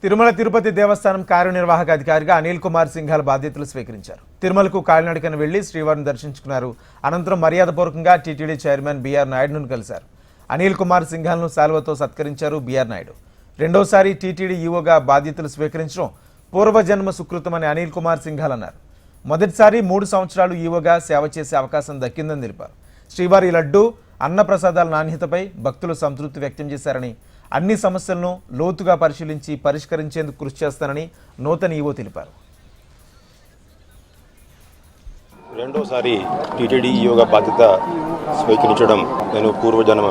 తిరుమల తిరుపతి దేవస్థానం కార్యనిర్వాహక అధికారిగా అనిల్ కుమార్ సింఘాల్ బాధ్యతలు స్వీకరించారు. తిరుమలకు కాలినడకన వెళ్లి శ్రీవారిని దర్శించుకున్నారు. అనంతరం మర్యాదపూర్వకంగా టీటీడీ చైర్మన్ బీఆర్ నాయుడును కలిశారు. అనిల్ కుమార్ సింఘాల్ను శాల్వతో సత్కరించారు బీఆర్ నాయుడు. రెండోసారి టీటీడీ ఈవోగా బాధ్యతలు స్వీకరించడం పూర్వజన్మ సుకృతమని అనిల్ కుమార్ సింఘాల్ అన్నారు. మొదటిసారి 3 సంవత్సరాలు ఈవోగా సేవ చేసే అవకాశం దక్కిందని తెలిపారు. శ్రీవారి లడ్డు అన్నప్రసాదాల నాణ్యతపై భక్తులు సంతృప్తి వ్యక్తం చేశారని, అన్ని సమస్యలను లోతుగా పరిశీలించి పరిష్కరించేందుకు కృషి చేస్తానని నూతన ఈవో తెలిపారు. రెండోసారి టీటీడీ ఈవోగా బాధ్యత స్వీకరించడం నేను పూర్వజన్మ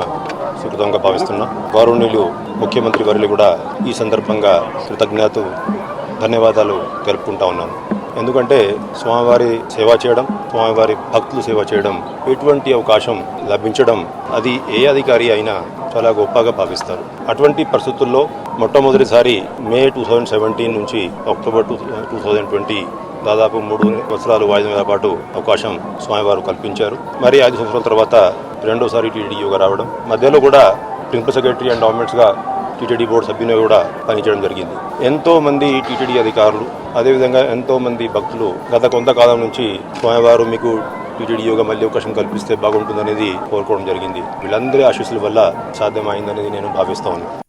సుకృతంగా భావిస్తున్నా. గౌరవనీయులు ముఖ్యమంత్రి వర్యులు కూడా ఈ సందర్భంగా ధన్యవాదాలు తెలుపుకుంటా ఉన్నాను. ఎందుకంటే స్వామివారి సేవ చేయడం, స్వామివారి భక్తులు సేవ చేయడం, ఎటువంటి అవకాశం లభించడం అది ఏ అధికారి అయినా చాలా గొప్పగా భావిస్తారు. అటువంటి పరిస్థితుల్లో మొట్టమొదటిసారి మే 2017 నుంచి అక్టోబర్ 2020 దాదాపు 3 సంవత్సరాలు 5 నెలల పాటు అవకాశం స్వామివారు కల్పించారు. మరి 5 సంవత్సరాల తర్వాత రెండోసారి టీటీడీగా రావడం, మధ్యలో కూడా ప్రిన్సిపల్ సెక్రటరీ అండ్ గవర్నమెంట్స్గా టీటీడీ బోర్డు సభ్యునిగా కూడా పనిచేయడం జరిగింది. ఎంతో మంది టీటీడీ అధికారులు, అదేవిధంగా ఎంతో మంది భక్తులు గత కొంతకాలం నుంచి స్వామివారు మీకు టీటీడీగా మళ్ళీ అవకాశం కల్పిస్తే బాగుంటుందనేది కోరుకోవడం జరిగింది. వీళ్ళందరి ఆశీస్సుల వల్ల సాధ్యమైందనేది నేను భావిస్తా ఉన్నాను.